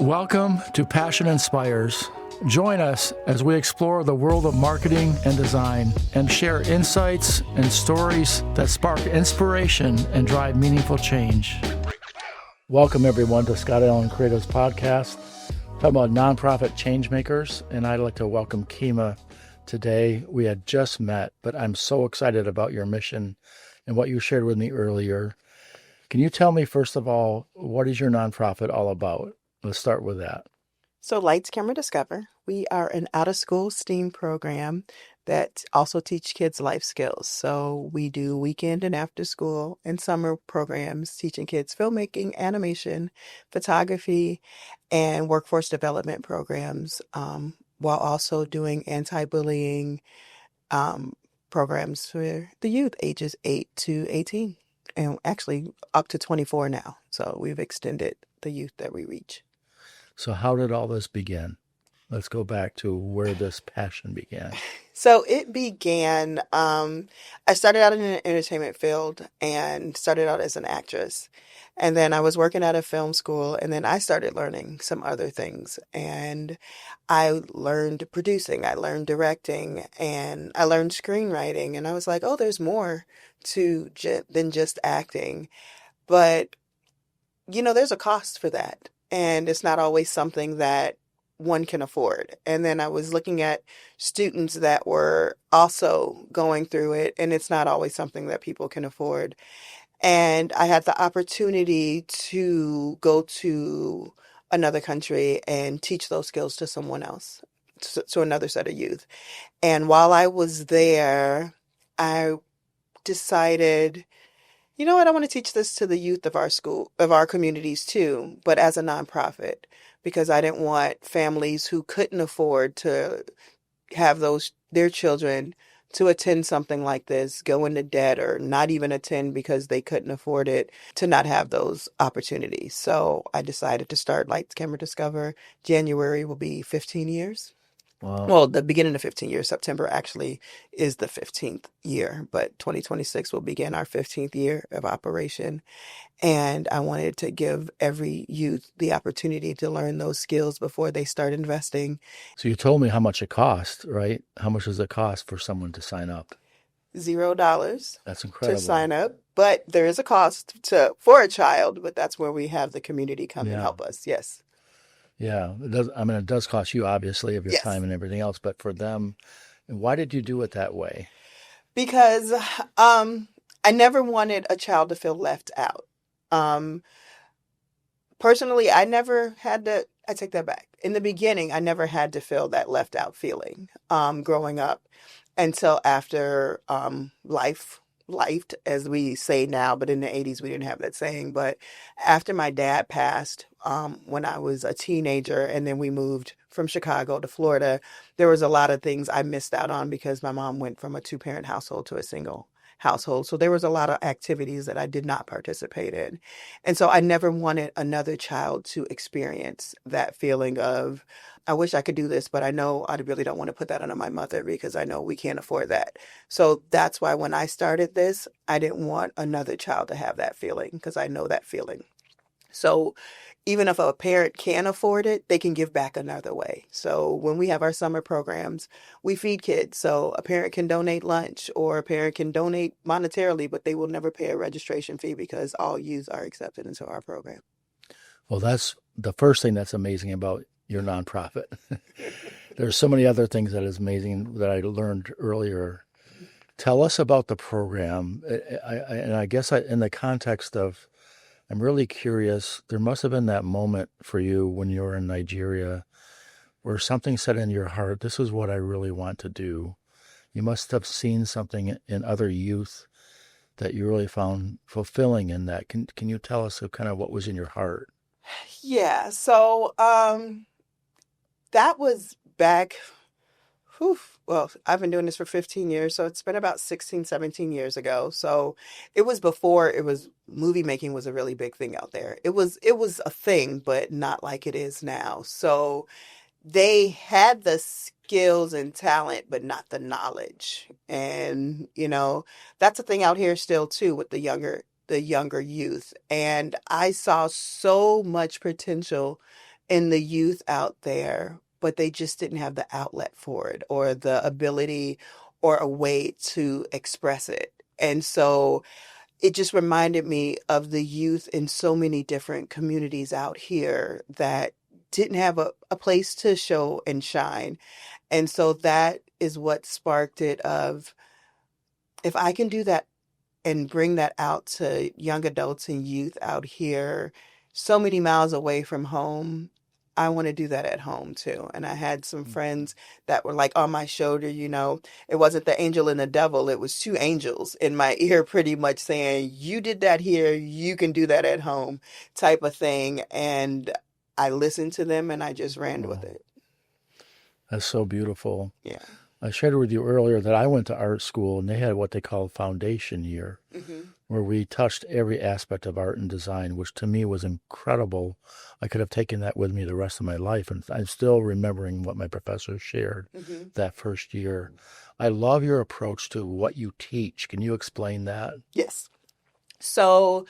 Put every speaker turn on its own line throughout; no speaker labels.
Welcome to Passion Inspires. Join us as we explore the world of marketing and design and share insights and stories that spark inspiration and drive meaningful change. Welcome, everyone, to Scott Allen Creative's podcast, talking about nonprofit change makers. And I'd like to welcome Kema today. We had just met, but I'm so excited about your mission and what you shared with me earlier. Can you tell me, first of all, what is your nonprofit all about? Let's start with that.
So Lights, Camera, Discover. We are an out-of-school STEAM program that also teach kids life skills. So we do weekend and after school and summer programs teaching kids filmmaking, animation, photography, and workforce development programs, while also doing anti-bullying programs for the youth ages 8 to 18, and actually up to 24 now. So we've extended the youth that we reach.
So how did all this begin? Let's go back to where this passion began.
So it began, I started out in the entertainment field and started out as an actress. And then I was working at a film school, and then I started learning some other things. And I learned producing, I learned directing, and I learned screenwriting. And I was like, oh, there's more to than just acting. But, there's a cost for that. And it's not always something that one can afford. And then I was looking at students that were also going through it, and it's not always something that people can afford. And I had the opportunity to go to another country and teach those skills to someone else, to another set of youth. And while I was there, I decided, you know what, I want to teach this to the youth of our school, of our communities too, but as a nonprofit, because I didn't want families who couldn't afford to have their children to attend something like this, go into debt, or not even attend because they couldn't afford it, to not have those opportunities. So I decided to start Lights, Camera, Discover. January will be 15 years.
Wow.
Well, the beginning of 15 years. September actually is the 15th year, but 2026 will begin our 15th year of operation. And I wanted to give every youth the opportunity to learn those skills before they start investing.
So you told me how much it cost, right? How much does it cost for someone to sign up?
$0.
That's incredible.
To sign up, but there is a cost for a child, but that's where we have the community come and help us. Yes.
Yeah, it does. I mean, it does cost you, obviously, of your
Yes.
time and everything else, but for them, why did you do it that way?
Because I never wanted a child to feel left out. Personally, I never had to, I take that back. In the beginning, I never had to feel that left out feeling growing up until after lifed, as we say now, but in the 80s, we didn't have that saying. But after my dad passed, when I was a teenager, and then we moved from Chicago to Florida, there was a lot of things I missed out on because my mom went from a 2-parent household to a single household. So there was a lot of activities that I did not participate in. And so I never wanted another child to experience that feeling of, I wish I could do this, but I know I really don't want to put that on my mother because I know we can't afford that. So that's why when I started this, I didn't want another child to have that feeling because I know that feeling. So even if a parent can't afford it, they can give back another way. So when we have our summer programs, we feed kids. So a parent can donate lunch, or a parent can donate monetarily, but they will never pay a registration fee because all youth are accepted into our program.
Well, that's the first thing that's amazing about your nonprofit. There's so many other things that is amazing that I learned earlier. Tell us about the program. I guess in the context of, I'm really curious, there must have been that moment for you when you were in Nigeria where something said in your heart, this is what I really want to do. You must have seen something in other youth that you really found fulfilling in that. Can you tell us kind of what was in your heart?
Yeah, so that was back, well, I've been doing this for 15 years, so it's been about 16, 17 years ago. So it was before movie making was a really big thing out there. It was a thing, but not like it is now. So they had the skills and talent, but not the knowledge. And, that's a thing out here still too with the younger youth. And I saw so much potential in the youth out there, but they just didn't have the outlet for it or the ability or a way to express it. And so it just reminded me of the youth in so many different communities out here that didn't have a place to show and shine. And so that is what sparked it of, if I can do that and bring that out to young adults and youth out here, so many miles away from home, I want to do that at home too. And I had some friends that were like on my shoulder, it wasn't the angel and the devil, it was two angels in my ear pretty much saying, you did that here, you can do that at home type of thing. And I listened to them and I just ran with
Wow,
it.
that's so beautiful.
Yeah.
I shared with you earlier that I went to art school and they had what they call foundation year,
Hmm.
where we touched every aspect of art and design, which to me was incredible. I could have taken that with me the rest of my life, and I'm still remembering what my professor shared
Hmm.
that first year. I love your approach to what you teach. Can you explain that?
Yes. So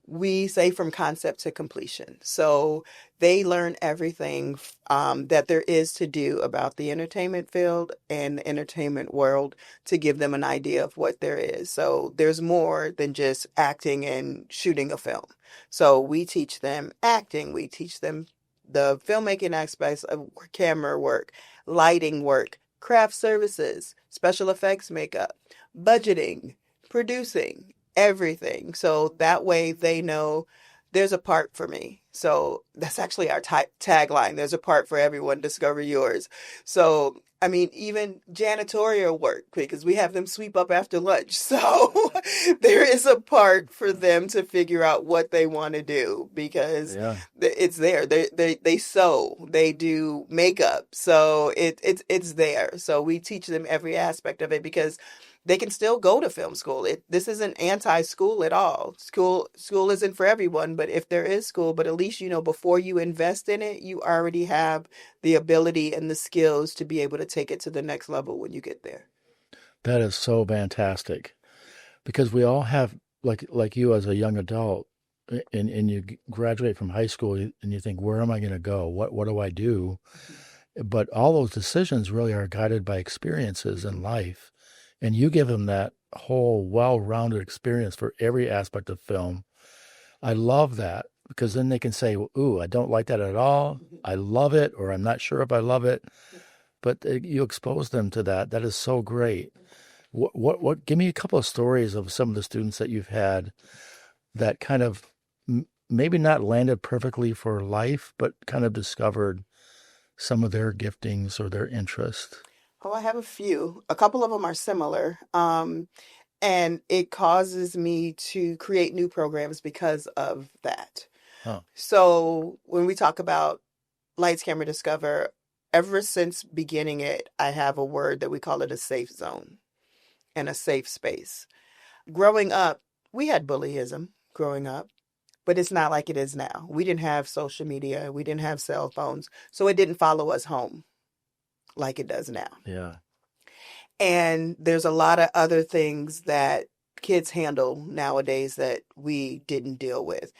we say from concept to completion. So they learn everything that there is to do about the entertainment field and the entertainment world to give them an idea of what there is. So there's more than just acting and shooting a film. So we teach them acting, we teach them the filmmaking aspects of camera work, lighting work, craft services, special effects makeup, budgeting, producing, everything. So that way they know there's a part for me. So that's actually our tagline. There's a part for everyone. Discover yours. So, I mean, even janitorial work, because we have them sweep up after lunch. So there is a part for them to figure out what they want to do because
Yeah.
it's there. They sew, they do makeup. So it's there. So we teach them every aspect of it because they can still go to film school. This isn't anti-school at all. School isn't for everyone, but if there is school, but at least before you invest in it, you already have the ability and the skills to be able to take it to the next level when you get there.
That is so fantastic because we all have, like you as a young adult, and you graduate from high school and you think, where am I going to go? What do I do? But all those decisions really are guided by experiences in life. And you give them that whole well-rounded experience for every aspect of film. I love that because then they can say, ooh, I don't like that at all. I love it, or I'm not sure if I love it. But you expose them to that. That is so great. Give me a couple of stories of some of the students that you've had that kind of maybe not landed perfectly for life, but kind of discovered some of their giftings or their interests.
Oh, I have a few. A couple of them are similar. And it causes me to create new programs because of that.
Huh.
So when we talk about Lights, Camera, Discover, ever since beginning it, I have a word that we call it a safe zone and a safe space. Growing up, we had bullyism growing up, but it's not like it is now. We didn't have social media, we didn't have cell phones, so it didn't follow us home like it does now.
Yeah.
And there's a lot of other things that kids handle nowadays that we didn't deal with.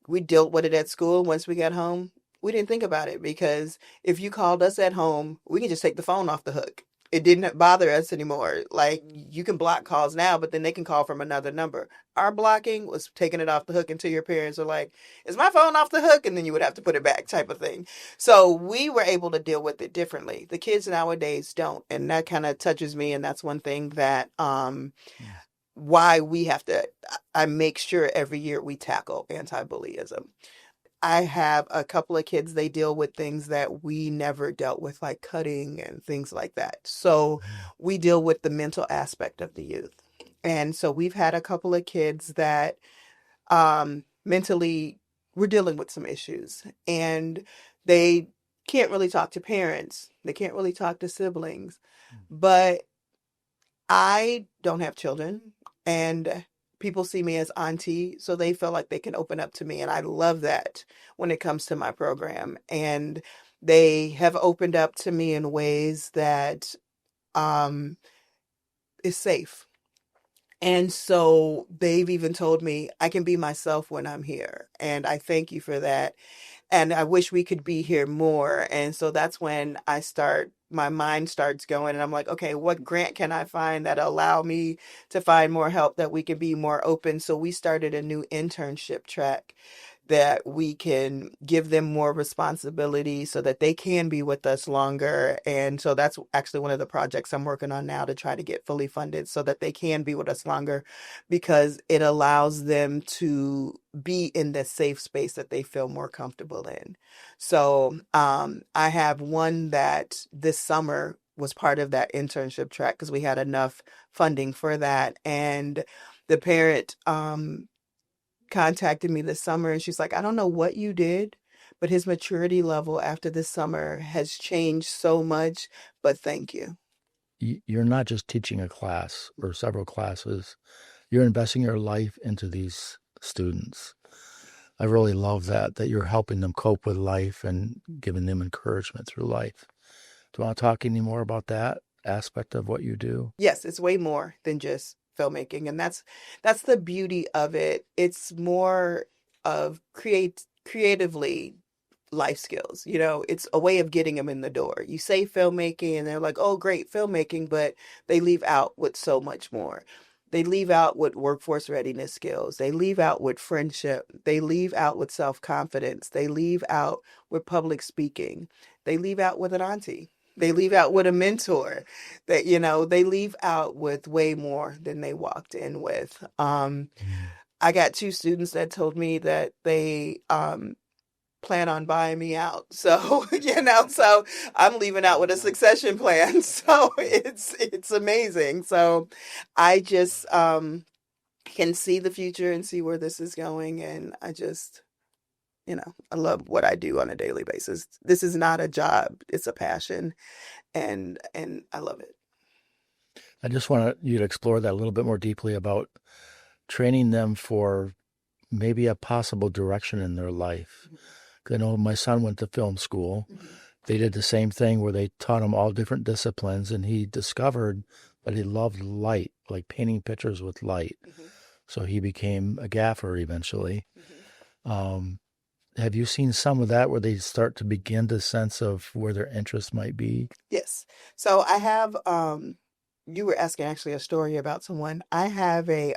We dealt with it at school. Once we got home, we didn't think about it because if you called us at home, we could just take the phone off the hook. It didn't bother us anymore. Like you can block calls now, but then they can call from another number. Our blocking was taking it off the hook until your parents are like, is my phone off the hook? And then you would have to put it back type of thing. So we were able to deal with it differently. The kids nowadays don't. And that kind of touches me. And that's one thing that, why we have to, I make sure every year we tackle anti-bullyism. I have a couple of kids, they deal with things that we never dealt with, like cutting and things like that. So we deal with the mental aspect of the youth. And so we've had a couple of kids that mentally we're dealing with some issues and they can't really talk to parents. They can't really talk to siblings. But I don't have children and people see me as auntie, so they feel like they can open up to me. And I love that when it comes to my program. And they have opened up to me in ways that is safe. And so they've even told me I can be myself when I'm here. And I thank you for that. and I wish we could be here more. And so that's when my mind starts going, and I'm like, okay, what grant can I find that allow me to find more help, that we can be more open? So we started a new internship track that we can give them more responsibility so that they can be with us longer. And so that's actually one of the projects I'm working on now, to try to get fully funded so that they can be with us longer, because it allows them to be in the safe space that they feel more comfortable in. So I have one that this summer was part of that internship track because we had enough funding for that. And the parent contacted me this summer, and she's like, I don't know what you did, but his maturity level after this summer has changed so much, but thank you.
You're not just teaching a class or several classes, you're investing your life into these students. I really love that you're helping them cope with life and giving them encouragement through life. Do you want to talk any more about that aspect of what you do?
Yes, it's way more than just filmmaking, and that's the beauty of it. It's more of creatively life skills. It's a way of getting them in the door. You say filmmaking and they're like, oh, great, filmmaking, but they leave out with so much more. They leave out with workforce readiness skills. They leave out with friendship. They leave out with self-confidence. They leave out with public speaking. They leave out with an auntie. They leave out with a mentor. They leave out with way more than they walked in with. I got two students that told me that they plan on buying me out. So, so I'm leaving out with a succession plan. So it's amazing. So I just can see the future and see where this is going. And I just, I love what I do on a daily basis. This is not a job. It's a passion. And I love it.
I just want you to explore that a little bit more deeply about training them for maybe a possible direction in their life. I know my son went to film school. They did the same thing where they taught him all different disciplines, and he discovered that he loved light, like painting pictures with light. So he became a gaffer eventually. Have you seen some of that where they start to begin to sense of where their interest might be?
Yes. So I have, you were asking actually a story about someone. I have a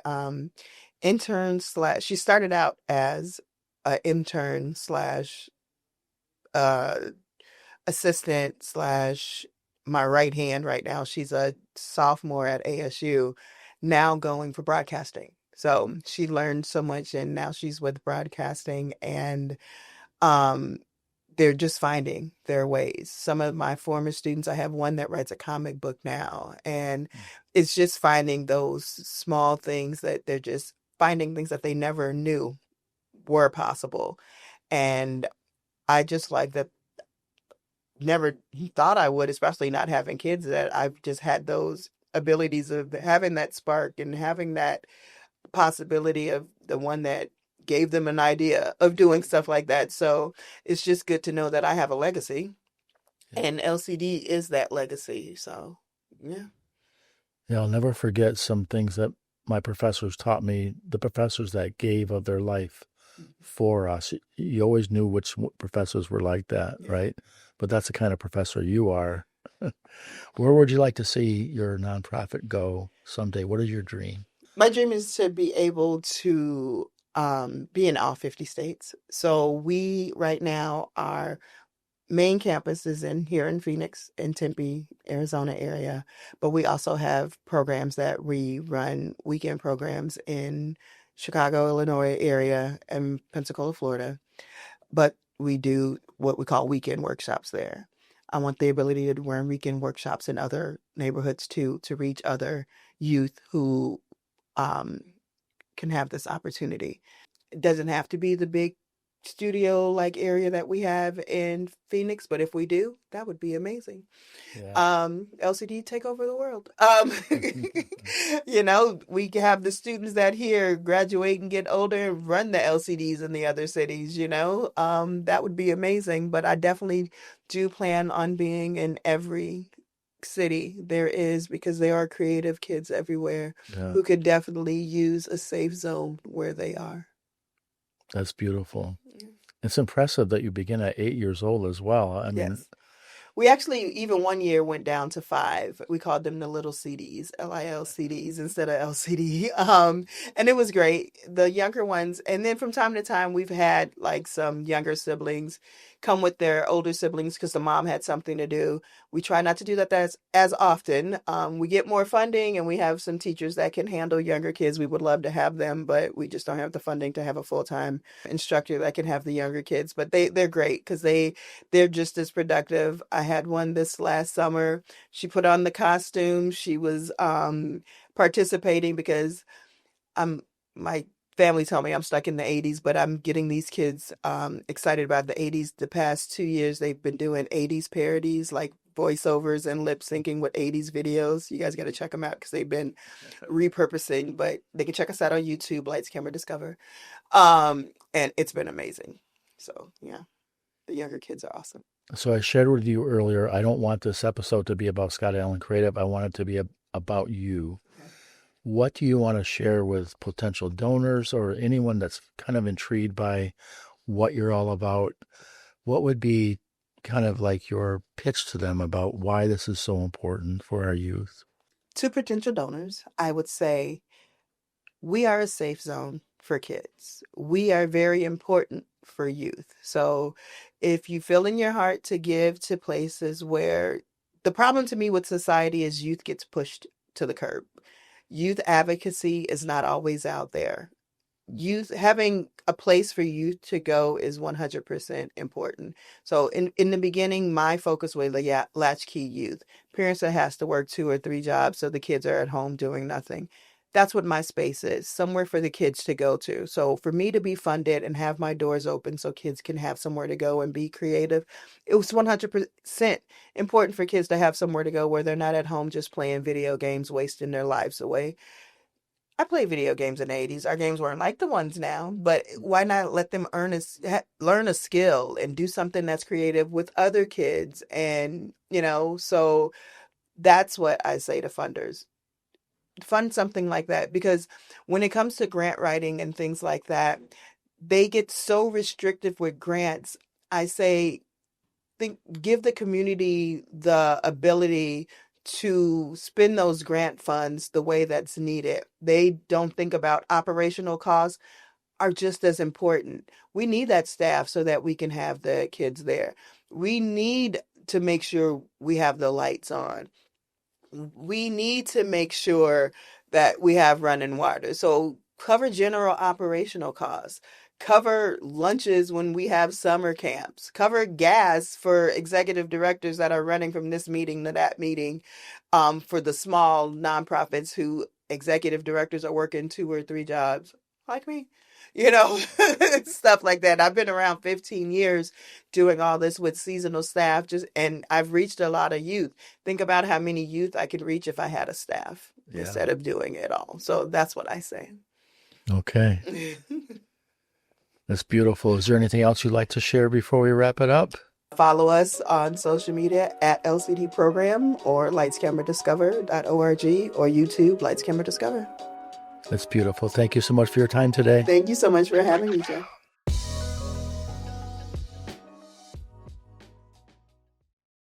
intern slash, she started out as an intern slash assistant slash my right hand right now. She's a sophomore at ASU, now going for broadcasting. So she learned so much, and now she's with broadcasting, and they're just finding their ways. Some of my former students, I have one that writes a comic book now, and it's just finding those small things that they're just finding things that they never knew were possible. And I just like that. Never thought I would, especially not having kids, that I've just had those abilities of having that spark and having that possibility of the one that gave them an idea of doing stuff like that. So it's just good to know that I have a legacy, and LCD is that legacy. So, yeah.
Yeah, I'll never forget some things that my professors taught me, the professors that gave of their life for us. You always knew which professors were like that, right? But that's the kind of professor you are. Where would you like to see your nonprofit go someday? What is your dream?
My dream is to be able to be in all 50 states. So we right now, our main campus is here in Phoenix, in Tempe, Arizona area, but we also have programs that we run, weekend programs in Chicago, Illinois area, and Pensacola, Florida. But we do what we call weekend workshops there. I want the ability to run weekend workshops in other neighborhoods too, to reach other youth who can have this opportunity. It doesn't have to be the big studio like area that we have in Phoenix, but if we do, that would be amazing.
Yeah.
LCD take over the world. We have the students that here graduate and get older and run the LCDs in the other cities, that would be amazing. But I definitely do plan on being in every city there is, because there are creative kids everywhere who could definitely use a safe zone where they are.
That's beautiful. It's impressive that you begin at 8 years old as well. I mean,
Yes. We actually, even one year, went down to 5. We called them the little CDs, LILCDs instead of LCD. And it was great. The younger ones, and then from time to time, we've had like some younger siblings come with their older siblings because the mom had something to do. We try not to do that as often. We get more funding, and we have some teachers that can handle younger kids. We would love to have them, but we just don't have the funding to have a full-time instructor that can have the younger kids. But they're great because they're just as productive. I had one this last summer. She put on the costume. She was participating because my family told me I'm stuck in the 80s, but I'm getting these kids excited about the 80s. The past 2 years, they've been doing 80s parodies, like voiceovers and lip syncing with 80s videos. You guys got to check them out because they've been repurposing, but they can check us out on YouTube, Lights, Camera, Discover. And it's been amazing. So, yeah, the younger kids are awesome.
So I shared with you earlier, I don't want this episode to be about Scott Allen Creative. I want it to be about you.
Okay.
What do you want to share with potential donors or anyone that's kind of intrigued by what you're all about? What would be kind of like your pitch to them about why this is so important for our youth?
To potential donors, I would say we are a safe zone for kids. We are very important for youth. So if you feel in your heart to give to places where the problem to me with society is youth gets pushed to the curb. Youth advocacy is not always out there. Youth having a place for youth to go is 100% important. So in the beginning, my focus was latchkey youth. Parents that has to work 2 or 3 jobs so the kids are at home doing nothing. That's what my space is, somewhere for the kids to go to. So for me to be funded and have my doors open so kids can have somewhere to go and be creative, it was 100% important for kids to have somewhere to go where they're not at home just playing video games, wasting their lives away. I played video games in the 80s. Our games weren't like the ones now, but why not let them learn a skill and do something that's creative with other kids? And, so that's what I say to funders. Fund something like that, because when it comes to grant writing and things like that, they get so restrictive with grants. I say, give the community the ability to spend those grant funds the way that's needed. They don't think about operational costs are just as important. We need that staff so that we can have the kids there. We need to make sure we have the lights on. We need to make sure that we have running water. So cover general operational costs. Cover lunches when we have summer camps. Cover gas for executive directors that are running from this meeting to that meeting, for the small nonprofits who executive directors are working 2 or 3 jobs, like me. Stuff like that. I've been around 15 years doing all this with seasonal staff, and I've reached a lot of youth. Think about how many youth I could reach if I had a staff instead of doing it all. So that's what I say.
Okay. That's beautiful. Is there anything else you'd like to share before we wrap it up?
Follow us on social media at LCD Program or lightscameradiscover.org or YouTube Lights Camera Discover.
That's beautiful. Thank you so much for your time today.
Thank you so much for having me, Jeff.